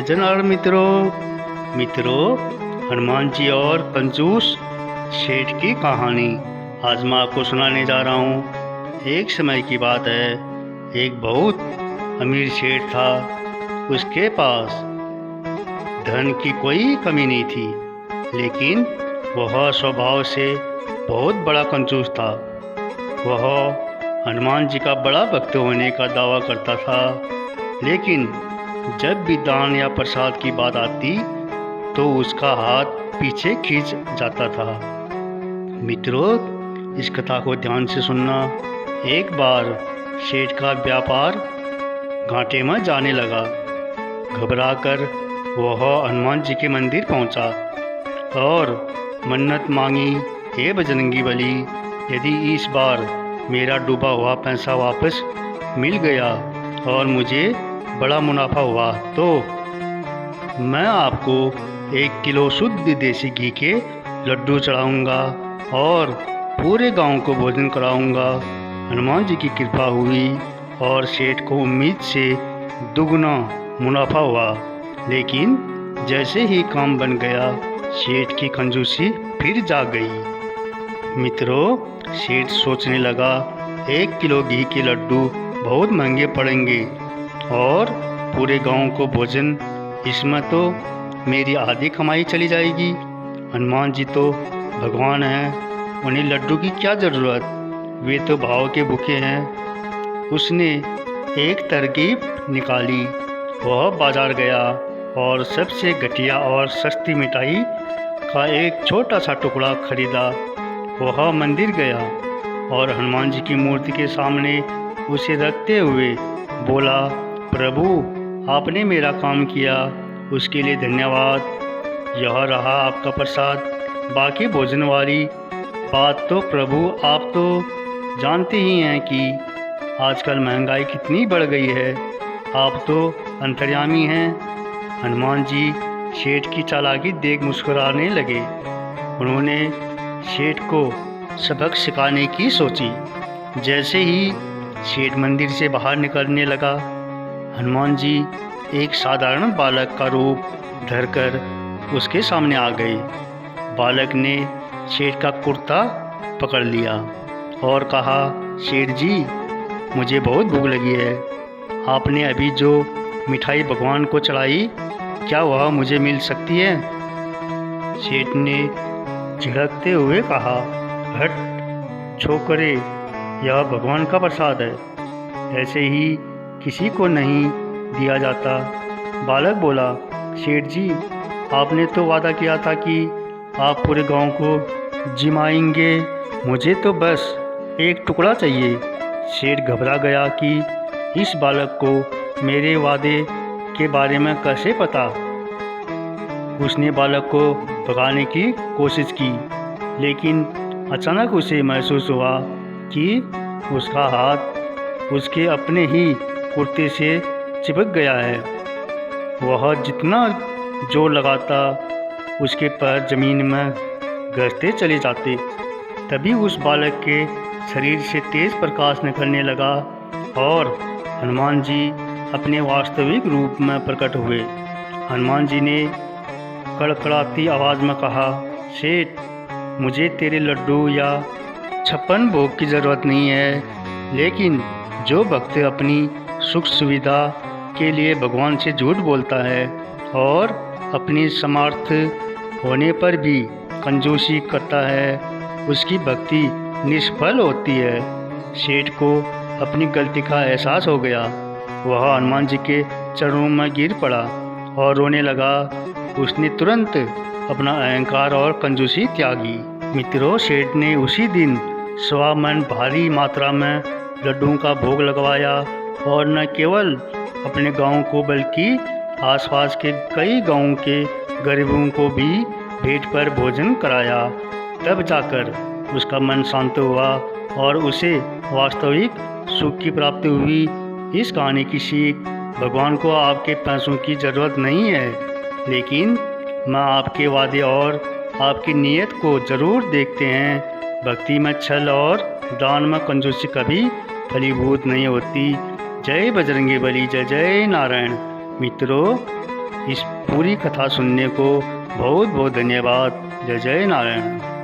जनार्दन मित्रों, हनुमान जी और कंजूस सेठ की कहानी आज मैं आपको सुनाने जा रहा हूँ। एक समय की बात है, एक बहुत अमीर सेठ था। उसके पास धन की कोई कमी नहीं थी, लेकिन वह स्वभाव से बहुत बड़ा कंजूस था। वह हनुमान जी का बड़ा भक्त होने का दावा करता था, लेकिन जब भी दान या प्रसाद की बात आती तो उसका हाथ पीछे खींच जाता था। मित्रों, इस कथा को ध्यान से सुनना। एक बार सेठ का व्यापार घाटे में जाने लगा। घबराकर वह हनुमान जी के मंदिर पहुंचा और मन्नत मांगी, हे बजरंगी बली, यदि इस बार मेरा डूबा हुआ पैसा वापस मिल गया और मुझे बड़ा मुनाफा हुआ तो मैं आपको 1 किलो शुद्ध देसी घी के लड्डू चढ़ाऊंगा और पूरे गांव को भोजन कराऊंगा। हनुमान जी की कृपा हुई और सेठ को उम्मीद से दुगना मुनाफा हुआ, लेकिन जैसे ही काम बन गया, सेठ की कंजूसी फिर जाग गई। मित्रों, सेठ सोचने लगा, 1 किलो घी के लड्डू बहुत महंगे पड़ेंगे और पूरे गांव को भोजन, इसमें तो मेरी आधी कमाई चली जाएगी। हनुमान जी तो भगवान हैं, उन्हें लड्डू की क्या ज़रूरत, वे तो भाव के भूखे हैं। उसने एक तरकीब निकाली। वह बाजार गया और सबसे घटिया और सस्ती मिठाई का एक छोटा सा टुकड़ा खरीदा। वह मंदिर गया और हनुमान जी की मूर्ति के सामने उसे रखते हुए बोला, प्रभु, आपने मेरा काम किया, उसके लिए धन्यवाद। यह रहा आपका प्रसाद। बाकी भोजन वाली बात तो प्रभु आप तो जानते ही हैं कि आजकल महंगाई कितनी बढ़ गई है। आप तो अंतर्यामी हैं। हनुमान जी सेठ की चालाकी देख मुस्कुराने लगे। उन्होंने सेठ को सबक सिखाने की सोची। जैसे ही सेठ मंदिर से बाहर निकलने लगा, हनुमान जी एक साधारण बालक का रूप धरकर उसके सामने आ गए। बालक ने सेठ का कुर्ता पकड़ लिया और कहा, सेठ जी, मुझे बहुत भूख लगी है। आपने अभी जो मिठाई भगवान को चढ़ाई, क्या वह मुझे मिल सकती है? सेठ ने झिड़कते हुए कहा, हट छोकरे, यह भगवान का प्रसाद है, ऐसे ही किसी को नहीं दिया जाता। बालक बोला, सेठ जी, आपने तो वादा किया था कि आप पूरे गांव को जिमाएंगे, मुझे तो बस एक टुकड़ा चाहिए। सेठ घबरा गया कि इस बालक को मेरे वादे के बारे में कैसे पता। उसने बालक को भगाने की कोशिश की, लेकिन अचानक उसे महसूस हुआ कि उसका हाथ उसके अपने ही कुर्ते से चिपक गया है। वह जितना जोर लगाता, उसके पैर जमीन में घसते चले जाते। तभी उस बालक के शरीर से तेज प्रकाश निकलने लगा और हनुमान जी अपने वास्तविक रूप में प्रकट हुए। हनुमान जी ने कड़कड़ाती आवाज़ में कहा, सेठ, मुझे तेरे लड्डू या 56 भोग की ज़रूरत नहीं है, लेकिन जो भक्त अपनी सुख सुविधा के लिए भगवान से झूठ बोलता है और अपनी समर्थ होने पर भी कंजूसी करता है, उसकी भक्ति निष्फल होती है। सेठ को अपनी गलती का एहसास हो गया। वह हनुमान जी के चरणों में गिर पड़ा और रोने लगा। उसने तुरंत अपना अहंकार और कंजूसी त्यागी। मित्रों, सेठ ने उसी दिन 1.25 मन भारी मात्रा में लड्डुओं का भोग लगवाया और न केवल अपने गांव को बल्कि आसपास के कई गांवों के गरीबों को भी भेंट पर भोजन कराया। तब जाकर उसका मन शांत हुआ और उसे वास्तविक सुख की प्राप्ति हुई। इस कहानी की सीख, भगवान को आपके पैसों की ज़रूरत नहीं है, लेकिन मैं आपके वादे और आपकी नीयत को ज़रूर देखते हैं। भक्ति में छल और दान में कंजूसी कभी फलीभूत नहीं होती। जय बजरंगी बली, जय जय नारायण। मित्रों, इस पूरी कथा सुनने को बहुत बहुत धन्यवाद। जय जय नारायण।